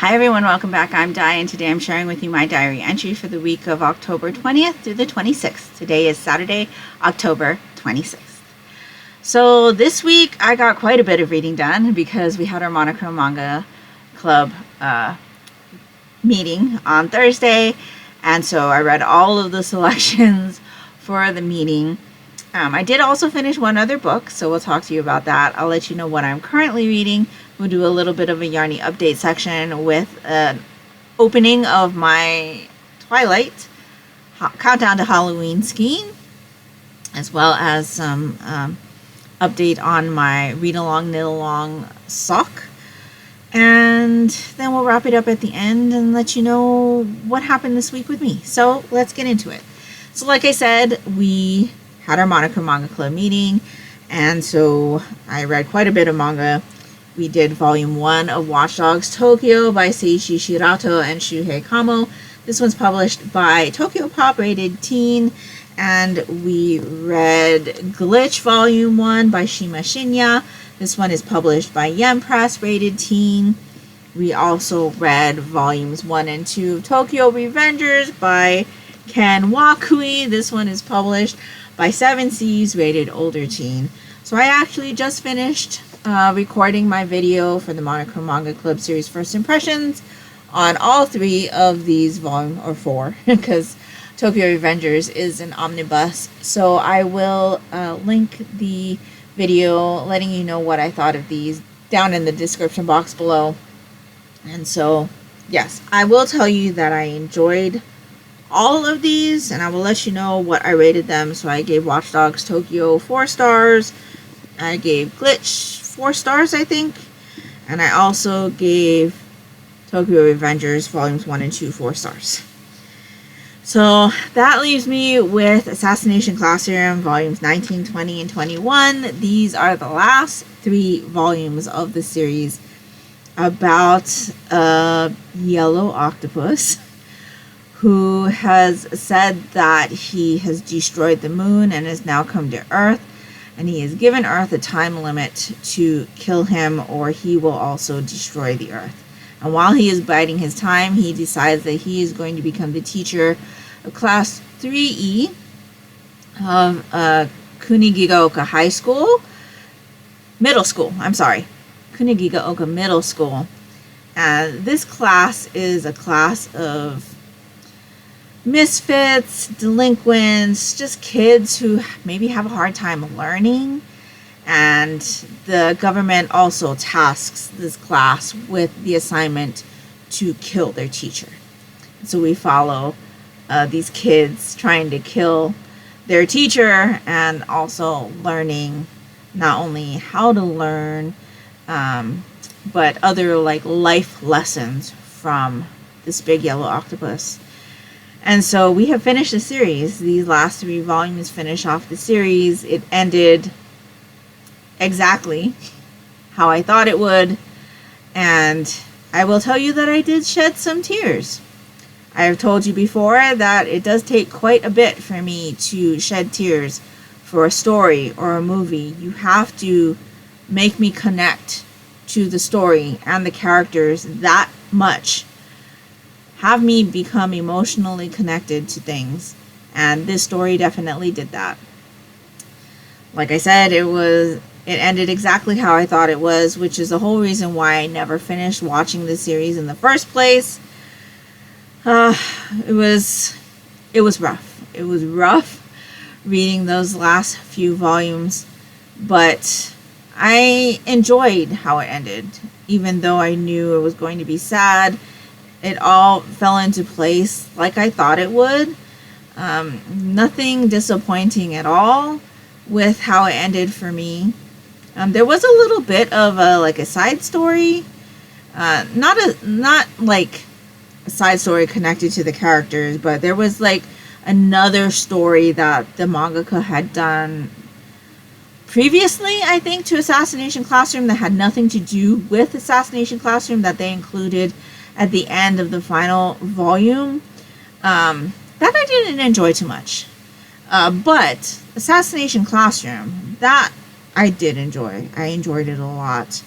Hi everyone, welcome back. I'm Di, and today I'm sharing with you my diary entry for the week of October 20th through the 26th. Today is Saturday, October 26th. So this week I got quite a bit of reading done because we had our Monochrome Manga Club meeting on Thursday, and so I read all of the selections for the meeting. I did also finish one other book, so we'll talk to you about that. I'll let you know what I'm currently reading. We'll do a little bit of a Yarnie update section with an opening of my Twilight Countdown to Halloween scheme, as well as some update on my Readalong, Knitalong sock. And then we'll wrap it up at the end and let you know what happened this week with me. So let's get into it. So like I said, we had our Monochrome Manga Club meeting, and so I read quite a bit of manga. We did volume 1 of Watch Dogs Tokyo by Seiichi Shirato and Shuhei Kamo. This one's published by Tokyo Pop, rated teen. And we read Glitch volume 1 by Shima Shinya. This one is published by Yen Press, rated teen. We also read volumes 1 and 2 of Tokyo Revengers by Ken Wakui. This one is published by 7 Seas, rated older teen. So I actually just finished recording my video for the Monochrome Manga Club series First Impressions on all 3 of these or 4, because Tokyo Revengers is an omnibus. So I will link the video letting you know what I thought of these down in the description box below. And so, yes, I will tell you that I enjoyed all of these, and I will let you know what I rated them. So I gave Watch Dogs Tokyo 4 stars. I gave Glitch 4 stars, I think. And I also gave Tokyo Revengers volumes 1 and 2 4 stars. So that leaves me with Assassination Classroom volumes 19, 20, and 21. These are the last 3 volumes of the series about a yellow octopus who has said that he has destroyed the moon and has now come to Earth, and he has given Earth a time limit to kill him or he will also destroy the Earth. And while he is biding his time, he decides that he is going to become the teacher of Class 3E of Kunigigaoka High School, Kunigigaoka Middle School. And this class is a class of misfits, delinquents, just kids who maybe have a hard time learning. And the government also tasks this class with the assignment to kill their teacher. So we follow these kids trying to kill their teacher and also learning not only how to learn, but other life lessons from this big yellow octopus. And so we have finished the series. These last 3 volumes finish off the series. It ended exactly how I thought it would. And I will tell you that I did shed some tears. I have told you before that it does take quite a bit for me to shed tears for a story or a movie. You have to make me connect to the story and the characters that much. Have me become emotionally connected to things, and this story definitely did that. Like I said, it ended exactly how I thought it was, which is the whole reason why I never finished watching the series in the first place. It was rough. It was rough reading those last few volumes, but I enjoyed how it ended, even though I knew it was going to be sad. It all fell into place like I thought it would. Nothing disappointing at all with how it ended for me. There was a little bit of a side story, not like a side story connected to the characters, but there was another story that the mangaka had done previously, I think, to Assassination Classroom that had nothing to do with Assassination Classroom that they included at the end of the final volume, that I didn't enjoy too much. But Assassination Classroom, that I did enjoy. I enjoyed it a lot.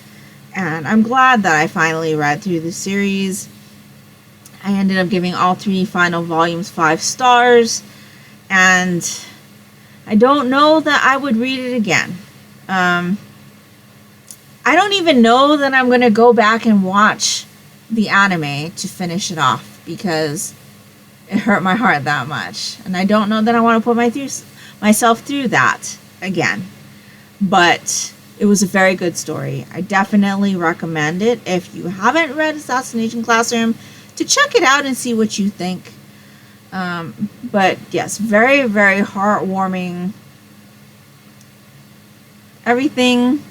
And I'm glad that I finally read through the series. I ended up giving all 3 final volumes 5 stars. And I don't know that I would read it again. I don't even know that I'm going to go back and watch the anime to finish it off, because it hurt my heart that much. And I don't know that I want to put myself through that again. But it was a very good story. I definitely recommend it if you haven't read Assassination Classroom to check it out and see what you think. But yes, very, very heartwarming. Everything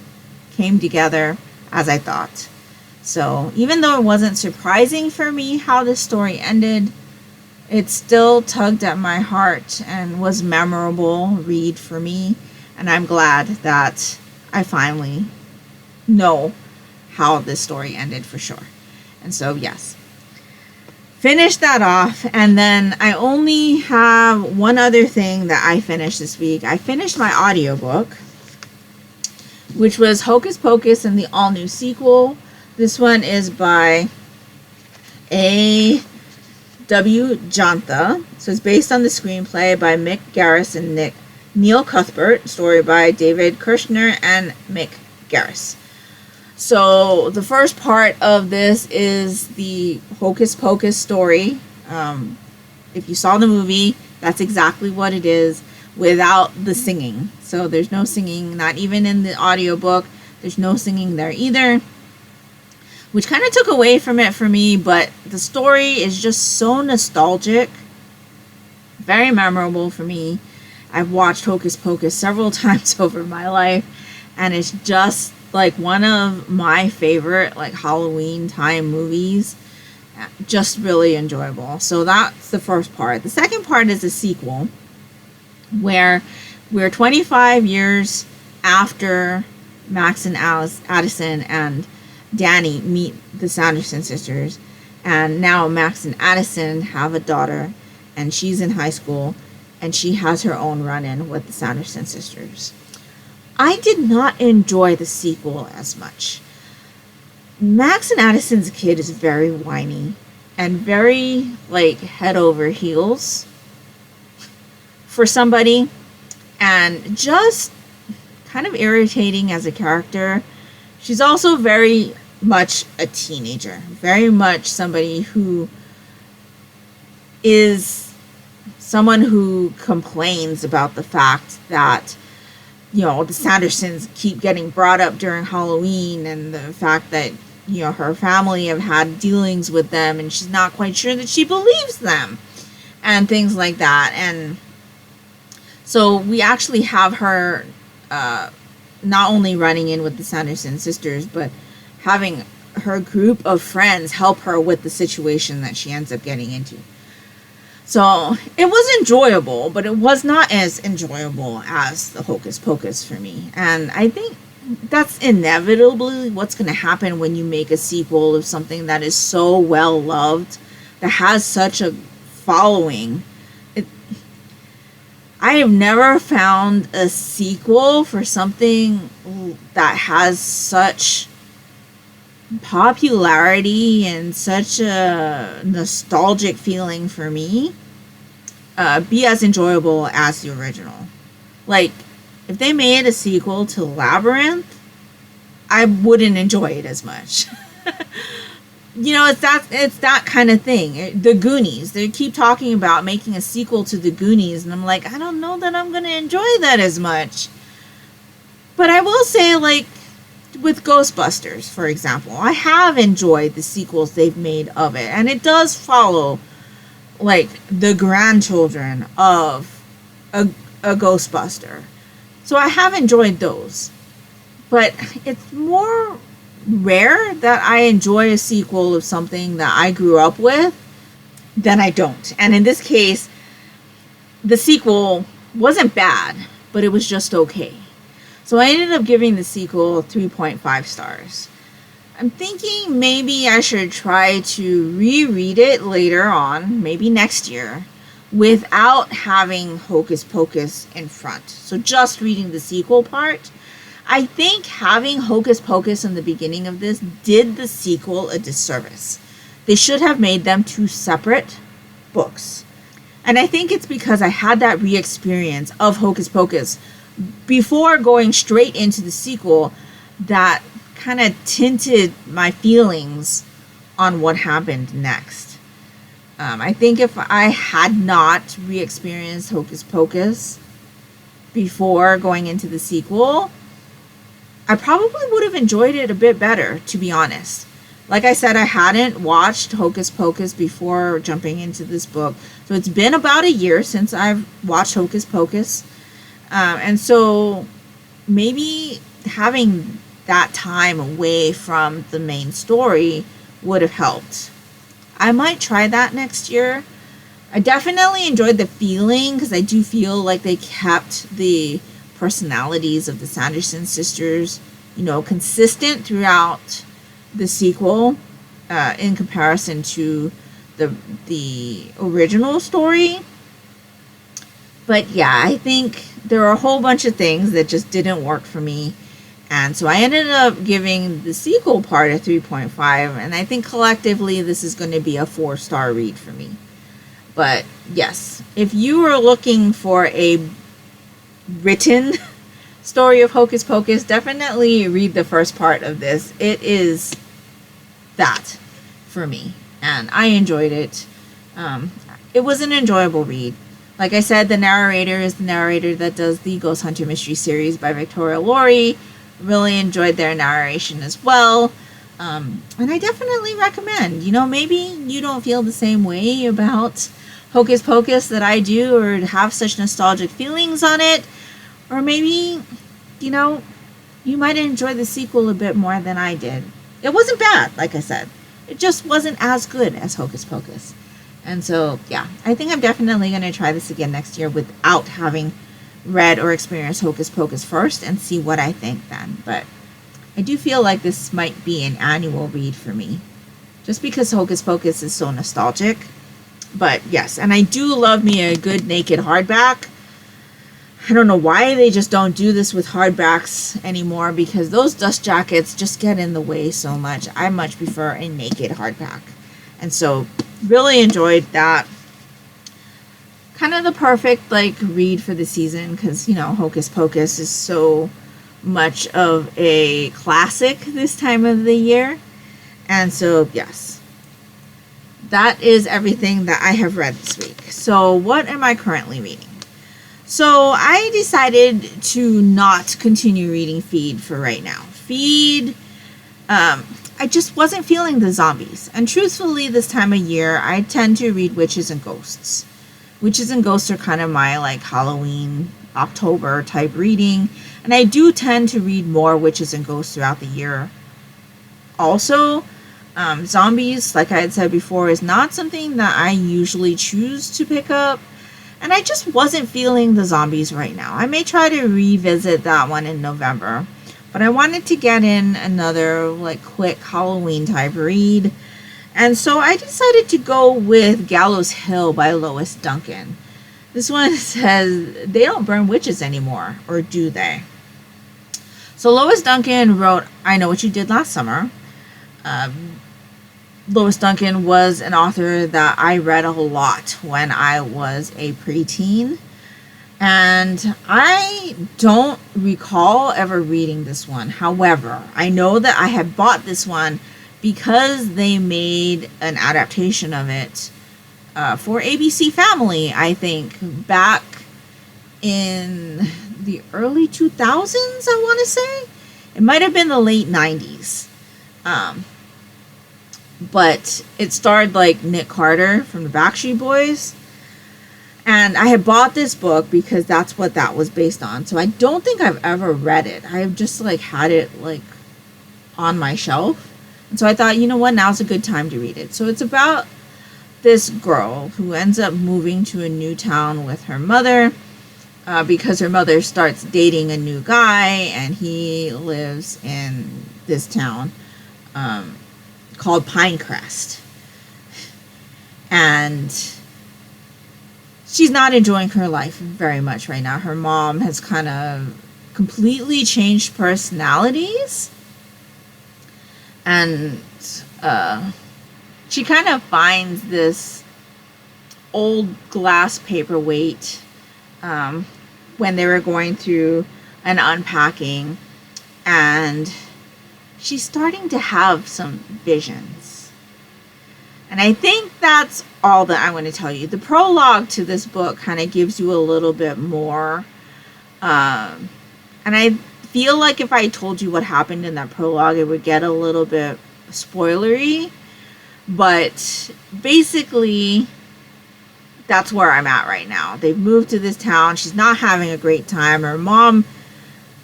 came together as I thought. So even though it wasn't surprising for me how this story ended, it still tugged at my heart and was memorable read for me. And I'm glad that I finally know how this story ended for sure. And so yes, finish that off. And then I only have one other thing that I finished this week. I finished my audiobook, which was Hocus Pocus and the all-new sequel. This one is by A.W. Jantha. So it's based on the screenplay by Mick Garris and Neil Cuthbert. Story by David Kirshner and Mick Garris. So the first part of this is the Hocus Pocus story. If you saw the movie, that's exactly what it is, without the singing. So there's no singing, not even in the audiobook. There's no singing there either, which kind of took away from it for me, but the story is just so nostalgic, very memorable for me. I've watched Hocus Pocus several times over my life, and it's just like one of my favorite like Halloween time movies. Just really enjoyable. So that's the first part. The second part is a sequel where we're 25 years after Max and Addison and Danny meet the Sanderson sisters, and now Max and Addison have a daughter, and she's in high school, and she has her own run-in with the Sanderson sisters. I did not enjoy the sequel as much. Max and Addison's kid is very whiny and very like head over heels for somebody, and just kind of irritating as a character. She's also very much a teenager, very much somebody who is someone who complains about the fact that, you know, the Sandersons keep getting brought up during Halloween, and the fact that, you know, her family have had dealings with them and she's not quite sure that she believes them and things like that. And so we actually have her not only running in with the Sanderson sisters, but having her group of friends help her with the situation that she ends up getting into. So it was enjoyable, but it was not as enjoyable as the Hocus Pocus for me. And I think that's inevitably what's going to happen when you make a sequel of something that is so well loved, that has such a following. I have never found a sequel for something that has such popularity and such a nostalgic feeling for me be as enjoyable as the original. Like, if they made a sequel to Labyrinth, I wouldn't enjoy it as much. You know, it's that kind of thing. The Goonies, they keep talking about making a sequel to The Goonies, and I'm like, I don't know that I'm going to enjoy that as much. But I will say, like, with Ghostbusters, for example, I have enjoyed the sequels they've made of it, and it does follow, like, the grandchildren of a Ghostbuster. So I have enjoyed those. But it's more rare that I enjoy a sequel of something that I grew up with than I don't. And in this case, the sequel wasn't bad, but it was just okay. So I ended up giving the sequel 3.5 stars. I'm thinking maybe I should try to reread it later on, maybe next year, without having Hocus Pocus in front. So just reading the sequel part. I think having Hocus Pocus in the beginning of this did the sequel a disservice. They should have made them two separate books. And I think it's because I had that re-experience of Hocus Pocus before going straight into the sequel that kind of tinted my feelings on what happened next. I think if I had not re-experienced Hocus Pocus before going into the sequel, I probably would have enjoyed it a bit better, to be honest. Like I said, I hadn't watched Hocus Pocus before jumping into this book. So it's been about a year since I've watched Hocus Pocus. And so maybe having that time away from the main story would have helped. I might try that next year. I definitely enjoyed the feeling because I do feel like they kept the personalities of the Sanderson sisters, consistent throughout the sequel in comparison to the original story. But yeah, I think there are a whole bunch of things that just didn't work for me. And so I ended up giving the sequel part a 3.5. And I think collectively this is going to be a 4-star read for me. But yes, if you are looking for a written story of Hocus Pocus, definitely read the first part of this. It is that for me. And I enjoyed it. It was an enjoyable read. Like I said, the narrator is the narrator that does the Ghost Hunter Mystery Series by Victoria Laurie. Really enjoyed their narration as well. And I definitely recommend. Maybe you don't feel the same way about Hocus Pocus that I do, or have such nostalgic feelings on it. Or maybe, you might enjoy the sequel a bit more than I did. It wasn't bad, like I said. It just wasn't as good as Hocus Pocus. And so, yeah, I think I'm definitely going to try this again next year without having read or experienced Hocus Pocus first and see what I think then. But I do feel like this might be an annual read for me, just because Hocus Pocus is so nostalgic. But yes, and I do love me a good naked hardback. I don't know why they just don't do this with hardbacks anymore, because those dust jackets just get in the way so much. I much prefer a naked hardback. And so really enjoyed that. Kind of the perfect read for the season, because Hocus Pocus is so much of a classic this time of the year. And so yes, that is everything that I have read this week. So what am I currently reading? So I decided to not continue reading Feed for right now. Feed, I just wasn't feeling the zombies. And truthfully, this time of year, I tend to read Witches and Ghosts. Witches and Ghosts are kind of my Halloween, October type reading. And I do tend to read more Witches and Ghosts throughout the year. Also, zombies, like I had said before, is not something that I usually choose to pick up. And I just wasn't feeling the zombies right now. I may try to revisit that one in November. But I wanted to get in another quick Halloween type read. And so I decided to go with Gallows Hill by Lois Duncan. This one says, they don't burn witches anymore, or do they? So Lois Duncan wrote I Know What You Did Last Summer. Lois Duncan was an author that I read a lot when I was a preteen. And I don't recall ever reading this one. However, I know that I had bought this one because they made an adaptation of it for ABC Family, I think, back in the early 2000s, I want to say. It might have been the late 90s. But it starred Nick Carter from the Backstreet Boys. And I had bought this book because that's what that was based on. So I don't think I've ever read it. I've just had it on my shelf. And so I thought, you know what, now's a good time to read it. So it's about this girl who ends up moving to a new town with her mother because her mother starts dating a new guy, and he lives in this town called Pinecrest. And she's not enjoying her life very much right now. Her mom has kind of completely changed personalities. And she kind of finds this old glass paperweight when they were going through an unpacking, and she's starting to have some visions. And I think that's all that I'm going to tell you. The prologue to this book kind of gives you a little bit more. And I feel like if I told you what happened in that prologue, it would get a little bit spoilery. But basically, that's where I'm at right now. They've moved to this town. She's not having a great time. Her mom,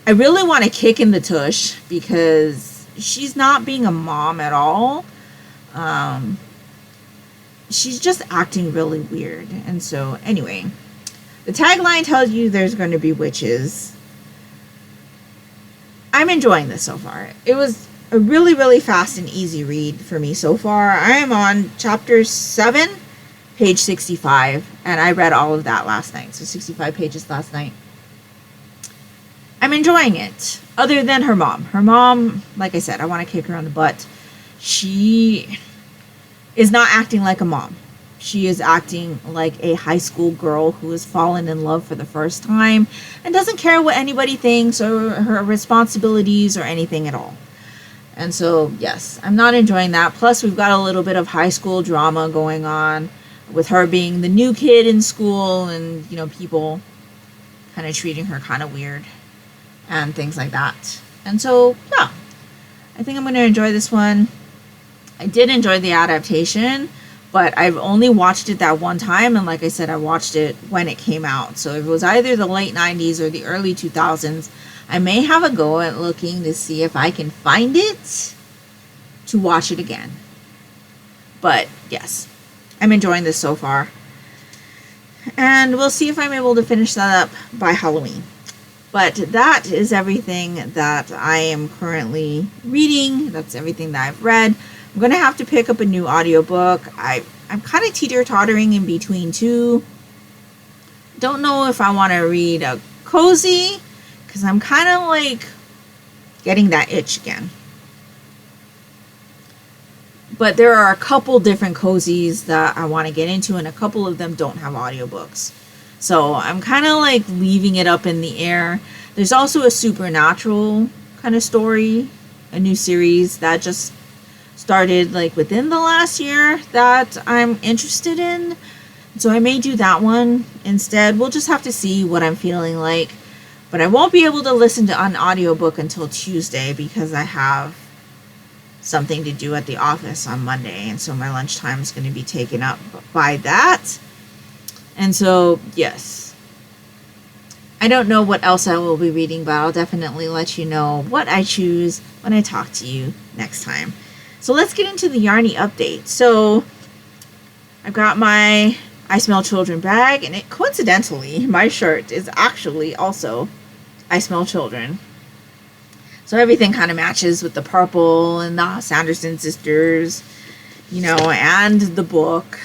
I really want to kick in the tush because she's not being a mom at all. She's just acting really weird. And so, anyway, the tagline tells you there's going to be witches. I'm enjoying this so far. It was a really, really fast and easy read for me so far. I am on chapter 7, page 65, and I read all of that last night. So 65 pages last night. I'm enjoying it. Other than her mom. Her mom, like I said, I want to kick her on the butt. She is not acting like a mom. She is acting like a high school girl who has fallen in love for the first time and doesn't care what anybody thinks or her responsibilities or anything at all. And so, yes, I'm not enjoying that. Plus, we've got a little bit of high school drama going on with her being the new kid in school and, you know, people kind of treating her kind of weird and things like that. And so, yeah, I think I'm going to enjoy this one. I did enjoy the adaptation, but I've only watched it that one time, and like I said, I watched it when it came out. So if it was either the late 90s or the early 2000s, I may have a go at looking to see if I can find it to watch it again. But yes, I'm enjoying this so far. And we'll see if I'm able to finish that up by Halloween. But that is everything that I am currently reading. That's everything that I've read. I'm going to have to pick up a new audiobook. I'm kind of teeter-tottering in between two. Don't know if I want to read a cozy, because I'm kind of like getting that itch again. But there are a couple different cozies that I want to get into, and a couple of them don't have audiobooks. So I'm kind of like leaving it up in the air. There's also a supernatural kind of story, a new series that just started like within the last year that I'm interested in. So I may do that one instead. We'll just have to see what I'm feeling like. But I won't be able to listen to an audiobook until Tuesday because I have something to do at the office on Monday. And so my lunchtime is going to be taken up by that. And so, yes. I don't know what else I will be reading, but I'll definitely let you know what I choose when I talk to you next time. So let's get into the Yarnie update. So I've got my I Smell Children bag, and coincidentally, my shirt is actually also I Smell Children. So everything kind of matches with the purple and the Sanderson sisters, you know, and the book.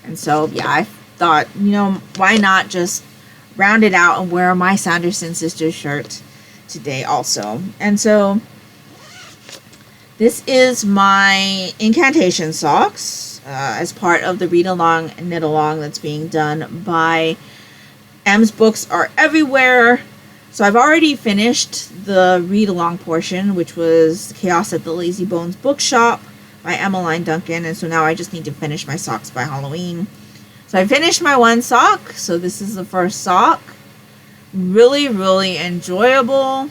And so, yeah, I thought, you know, why not just round it out and wear my Sanderson sisters shirt today also. And so this is my Incantation socks as part of the Readalong and Knitalong that's being done by M's Books Are Everywhere. So I've already finished the Readalong portion, which was Chaos at the Lazy Bones Bookshop by Emmeline Duncan. And so now I just need to finish my socks by Halloween. So I finished my one sock. So this is the first sock. Really, really enjoyable.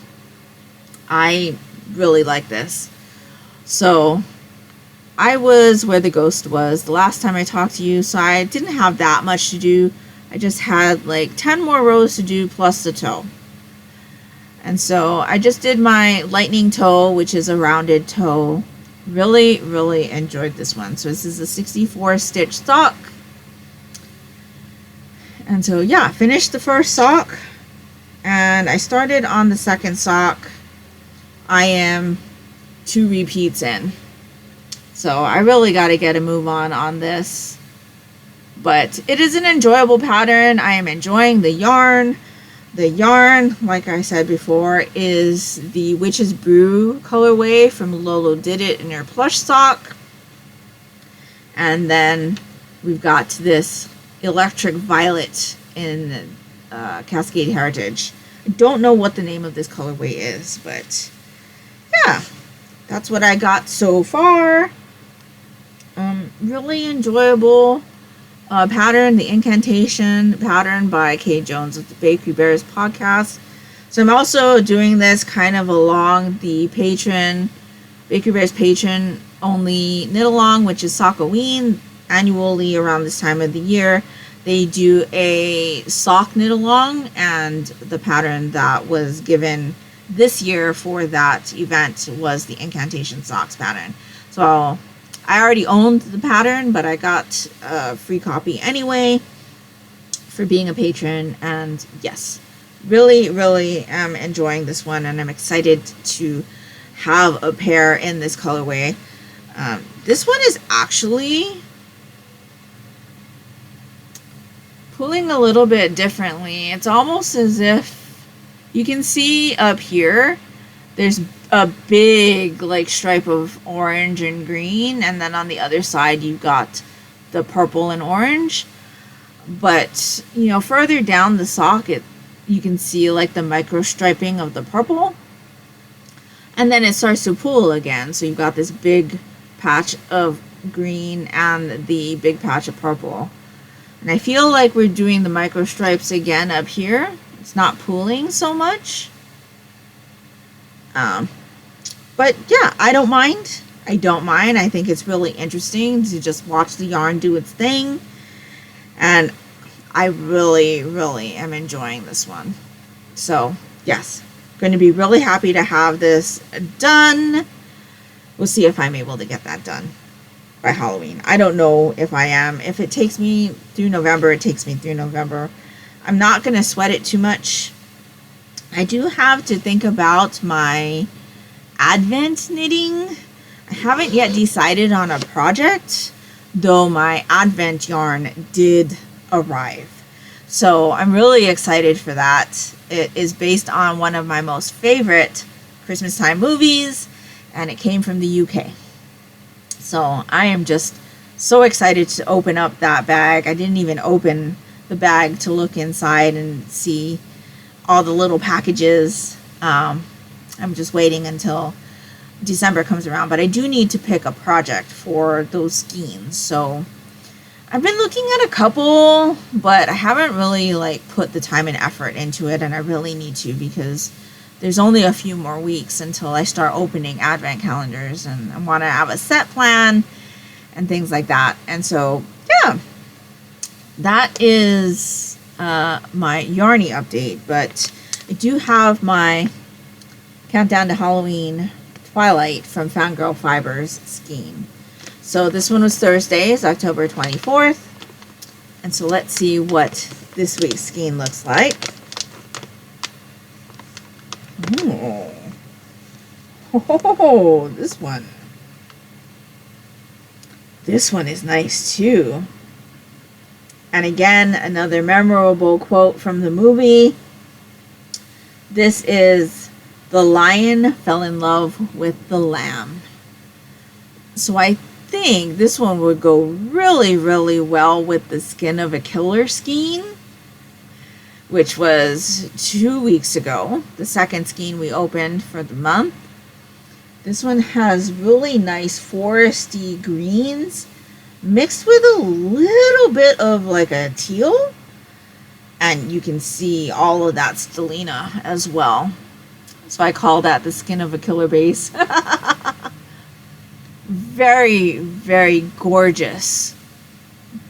I really like this. So I was where the ghost was the last time I talked to you, so I didn't have that much to do. I just had like 10 more rows to do plus the toe. And so I just did my lightning toe, which is a rounded toe. Really, really enjoyed this one. So this is a 64 stitch sock. And so yeah, finished the first sock and I started on the second sock. I am 2 repeats in. So I really got to get a move on this. But it is an enjoyable pattern. I am enjoying the yarn. The yarn, like I said before, is the Witch's Brew colorway from Lolodidit in her Plush Sock. And then we've got this Electric Violet in Cascade Heritage. I don't know what the name of this colorway is, but yeah, that's what I got so far. Really enjoyable pattern, the Incantation pattern by Kay Jones of the Bakery Bears podcast. So I'm also doing this kind of along the Bakery Bears patron only Knitalong, which is Sockoween. Annually around this time of the year, they do a sock knit-along, and the pattern that was given this year for that event was the Incantation socks pattern. So I already owned the pattern, but I got a free copy anyway for being a patron, and yes, really, really am enjoying this one, and I'm excited to have a pair in this colorway. This one is actually pulling a little bit differently. It's almost as if you can see up here there's a big like stripe of orange and green, and then on the other side you've got the purple and orange. But you know, further down the sock, you can see like the micro striping of the purple, and then it starts to pull again, so you've got this big patch of green and the big patch of purple. And I feel like we're doing the micro stripes again up here. It's not pooling so much. But yeah, I don't mind. I don't mind. I think it's really interesting to just watch the yarn do its thing. And I really, really am enjoying this one. So yes, going to be really happy to have this done. We'll see if I'm able to get that done by Halloween. I don't know if I am. If it takes me through November, it takes me through November. I'm not going to sweat it too much. I do have to think about my Advent knitting. I haven't yet decided on a project, though my Advent yarn did arrive. So I'm really excited for that. It is based on one of my most favorite Christmas time movies, and it came from the UK. So I am just so excited to open up that bag. I didn't even open the bag to look inside and see all the little packages. I'm just waiting until December comes around, but I do need to pick a project for those skeins. So I've been looking at a couple, but I haven't really like put the time and effort into it, and I really need to, because there's only a few more weeks until I start opening advent calendars, and I want to have a set plan and things like that. And so, yeah, that is my Yarnie update. But I do have my Countdown to Halloween Twilight from Fangirl Fibers skein. So this one was Thursday, it's October 24th. And so let's see what this week's skein looks like. Oh, this one. This one is nice too. And again, another memorable quote from the movie. This is, "The lion fell in love with the lamb." So I think this one would go really, really well with the Skin of a Killer skein, which was 2 weeks ago, the second skein we opened for the month. This one has really nice foresty greens mixed with a little bit of like a teal, and you can see all of that stellina as well. So I call that the Skin of a Killer base. Very, very gorgeous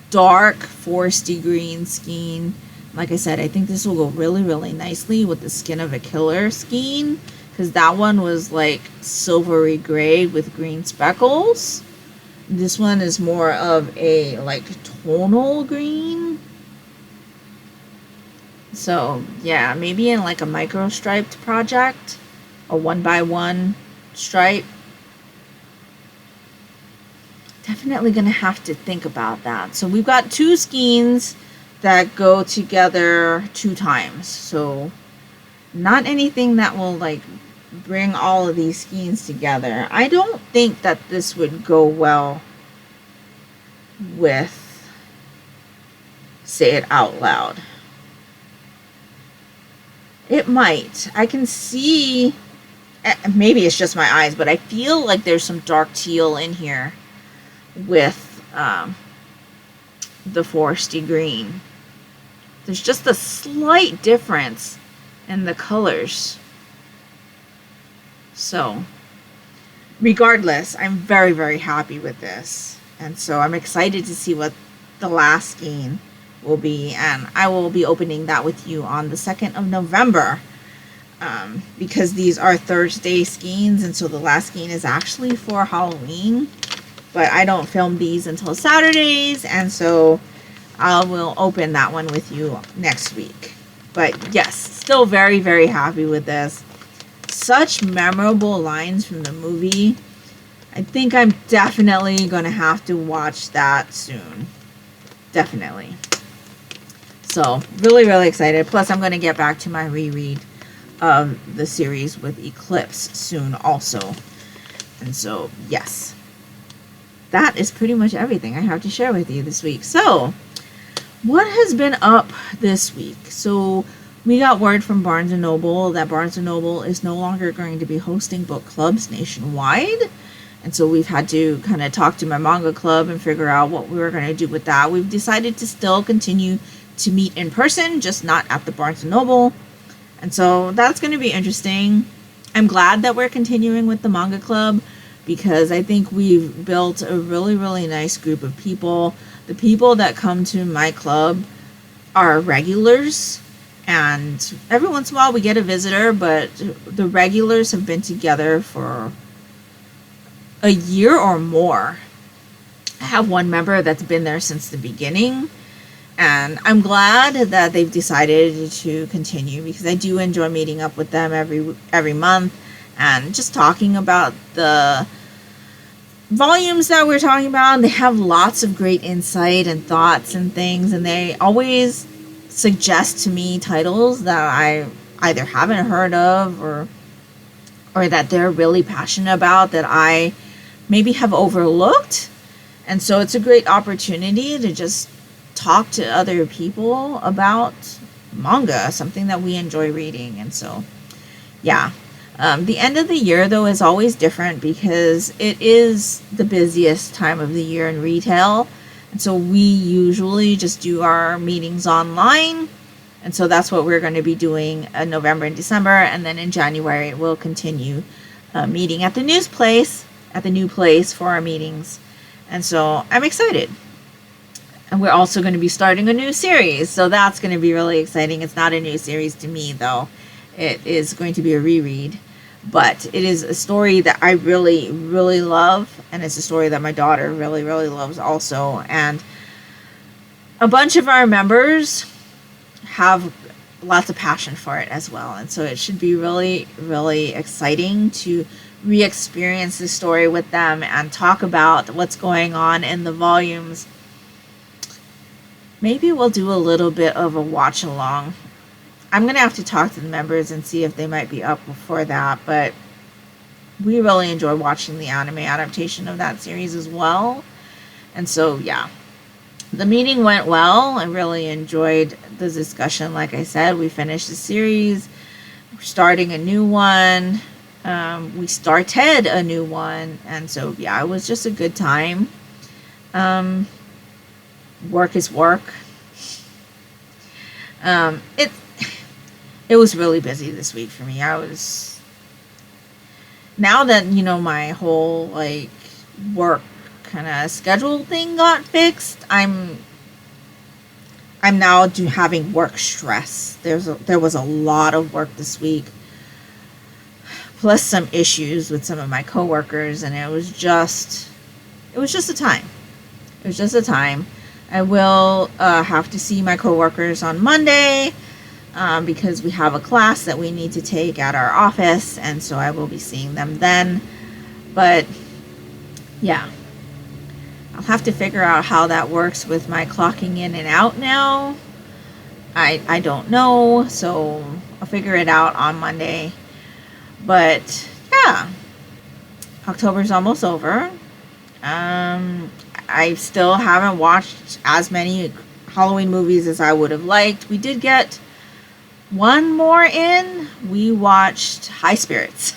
dark foresty green skein. Like I said, I think this will go really, really nicely with the Skin of a Killer skein, because that one was like silvery gray with green speckles. This one is more of a like tonal green. So yeah, maybe in like a micro striped project, a 1x1 stripe. Definitely gonna have to think about that. So we've got two skeins that go together 2 times. So not anything that will like bring all of these skeins together. I don't think that this would go well with Say It Out Loud. It might. I can see, maybe it's just my eyes, but I feel like there's some dark teal in here with the foresty green. There's just a slight difference in the colors. So, regardless, I'm very, very happy with this. And so I'm excited to see what the last skein will be. And I will be opening that with you on the 2nd of November. Because these are Thursday skeins. And so the last skein is actually for Halloween. But I don't film these until Saturdays. And so I will open that one with you next week. But yes, still very, very happy with this. Such memorable lines from the movie. I think I'm definitely going to have to watch that soon. Definitely. So, really, really excited. Plus, I'm going to get back to my reread of the series with Eclipse soon also. And so, yes. That is pretty much everything I have to share with you this week. So, what has been up this week? So, we got word from Barnes & Noble that Barnes & Noble is no longer going to be hosting book clubs nationwide. And so we've had to kind of talk to my manga club and figure out what we were going to do with that. We've decided to still continue to meet in person, just not at the Barnes & Noble. And so that's going to be interesting. I'm glad that we're continuing with the manga club because I think we've built a really, really nice group of people. The people that come to my club are regulars. And every once in a while we get a visitor, but the regulars have been together for a year or more. I have one member that's been there since the beginning, and I'm glad that they've decided to continue because I do enjoy meeting up with them every month and just talking about the volumes that we're talking about. They have lots of great insight and thoughts and things, and they always suggest to me titles that I either haven't heard of or that they're really passionate about that I maybe have overlooked. And so it's a great opportunity to just talk to other people about manga, something that we enjoy reading. And so, yeah. The end of the year, though, is always different because it is the busiest time of the year in retail. And so we usually just do our meetings online. And so that's what we're going to be doing in November and December. And then in January, we'll continue meeting at the new place for our meetings. And so I'm excited. And we're also going to be starting a new series. So that's going to be really exciting. It's not a new series to me, though. It is going to be a reread. But it is a story that I really, really love. And it's a story that my daughter really, really loves also. And a bunch of our members have lots of passion for it as well. And so it should be really, really exciting to re-experience the story with them and talk about what's going on in the volumes. Maybe we'll do a little bit of a watch along. I'm going to have to talk to the members and see if they might be up before that, but we really enjoy watching the anime adaptation of that series as well. And so, yeah, the meeting went well. I really enjoyed the discussion. Like I said, we finished the series. We're starting a new one. We started a new one. And so, yeah, it was just a good time. Work is work. It was really busy this week for me. Now that, my whole, work kind of schedule thing got fixed, I'm now having work stress. There was a lot of work this week, plus some issues with some of my coworkers, and it was just a time. It was just a time. I will have to see my coworkers on Monday. Because we have a class that we need to take at our office, and so I will be seeing them then. But yeah, I'll have to figure out how that works with my clocking in and out now. I don't know, so I'll figure it out on Monday. But yeah, October's almost over. I still haven't watched as many Halloween movies as I would have liked. We did get one more in. We watched High Spirits,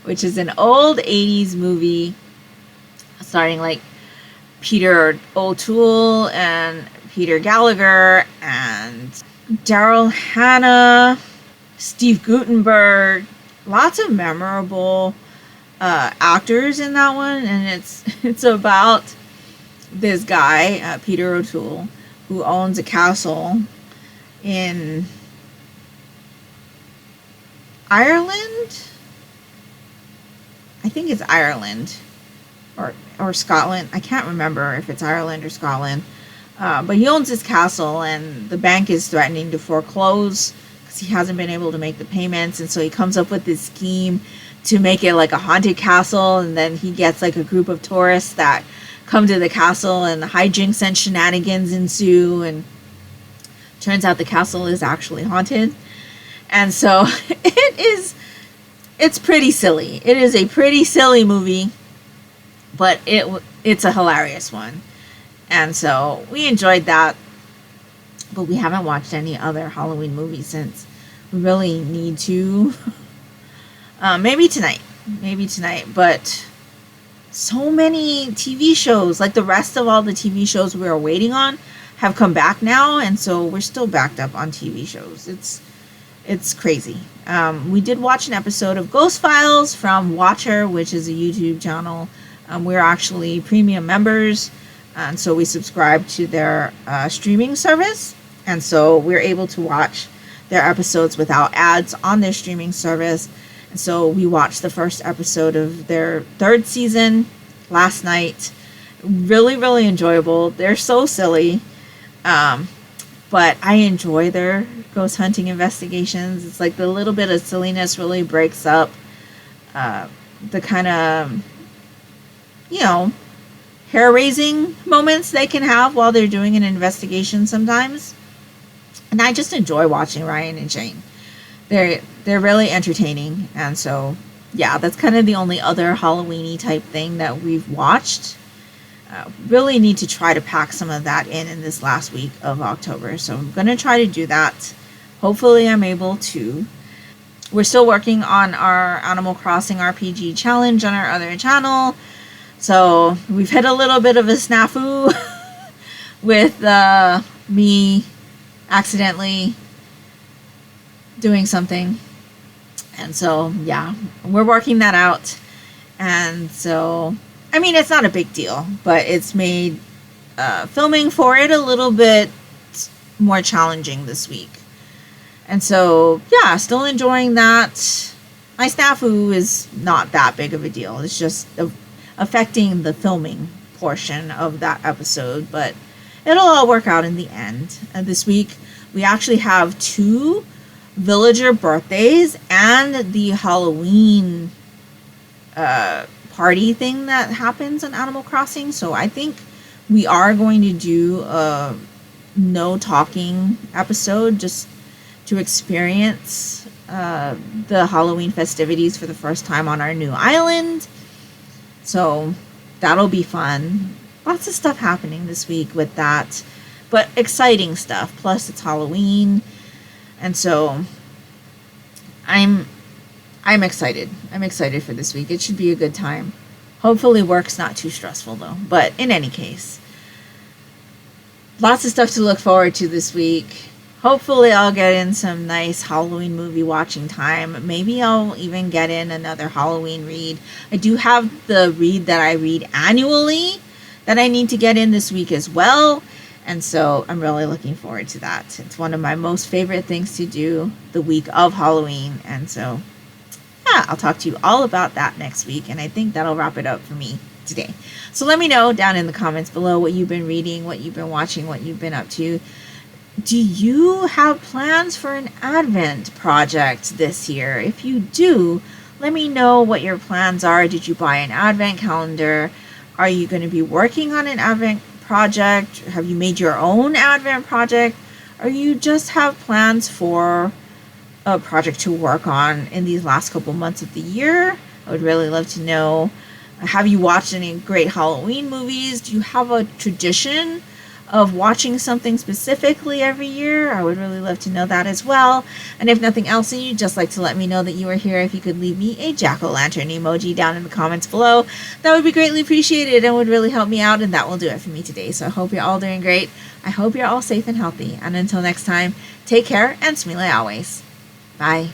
which is an old 80s movie starring like Peter O'Toole and Peter Gallagher and Daryl Hannah, Steve Guttenberg. Lots of memorable actors in that one, and it's about this guy, Peter O'Toole, who owns a castle in Ireland. I think it's Ireland or Scotland. I can't remember if it's Ireland or Scotland. But he owns this castle, and the bank is threatening to foreclose because he hasn't been able to make the payments. And so he comes up with this scheme to make it like a haunted castle, and then he gets like a group of tourists that come to the castle, and the hijinks and shenanigans ensue, and turns out the castle is actually haunted. And so it's pretty silly. It is a pretty silly movie, but it's a hilarious one. And so we enjoyed that, but we haven't watched any other Halloween movies since. We really need to. Maybe tonight, but so many TV shows, like the rest of all the TV shows we were waiting on, have come back now, and so we're still backed up on TV shows. It's crazy. We did watch an episode of Ghost Files from Watcher, which is a YouTube channel. We're actually premium members, and so we subscribe to their streaming service, and so we're able to watch their episodes without ads on their streaming service. And so we watched the first episode of their third season last night. Really, really enjoyable. They're so silly, but I enjoy their ghost hunting investigations. It's like the little bit of silliness really breaks up the kind of, hair-raising moments they can have while they're doing an investigation sometimes. And I just enjoy watching Ryan and Shane. They're really entertaining, and so yeah, that's kind of the only other Halloween-y type thing that we've watched. Really need to try to pack some of that in this last week of October, so I'm going to try to do that. Hopefully I'm able to. We're still working on our Animal Crossing RPG challenge on our other channel, so we've hit a little bit of a snafu with me accidentally doing something, and so yeah, we're working that out. And so I mean, it's not a big deal, but it's made filming for it a little bit more challenging this week. And so yeah, still enjoying that. My snafu is not that big of a deal. It's just affecting the filming portion of that episode, but it'll all work out in the end. And this week we actually have 2 villager birthdays and the Halloween party thing that happens on Animal Crossing. So I think we are going to do a no talking episode just to experience the Halloween festivities for the first time on our new island. So that'll be fun. Lots of stuff happening this week with that, but exciting stuff. Plus it's Halloween. And so I'm excited. I'm excited for this week. It should be a good time. Hopefully work's not too stressful though. But in any case, lots of stuff to look forward to this week. Hopefully I'll get in some nice Halloween movie watching time. Maybe I'll even get in another Halloween read. I do have the read that I read annually that I need to get in this week as well. And so I'm really looking forward to that. It's one of my most favorite things to do the week of Halloween. And so, yeah, I'll talk to you all about that next week. And I think that'll wrap it up for me today. So let me know down in the comments below what you've been reading, what you've been watching, what you've been up to. Do you have plans for an Advent project this year? If you do, let me know what your plans are. Did you buy an Advent calendar? Are you going to be working on an Advent project? Have you made your own Advent project? or you just have plans for a project to work on in these last couple months of the year. I would really love to know. Have you watched any great Halloween movies? Do you have a tradition of watching something specifically every year? I would really love to know that as well. And if nothing else, and you'd just like to let me know that you are here, if you could leave me a jack-o'-lantern emoji down in the comments below, that would be greatly appreciated and would really help me out, and that will do it for me today. So I hope you're all doing great. I hope you're all safe and healthy. And until next time, take care and smile always. Bye.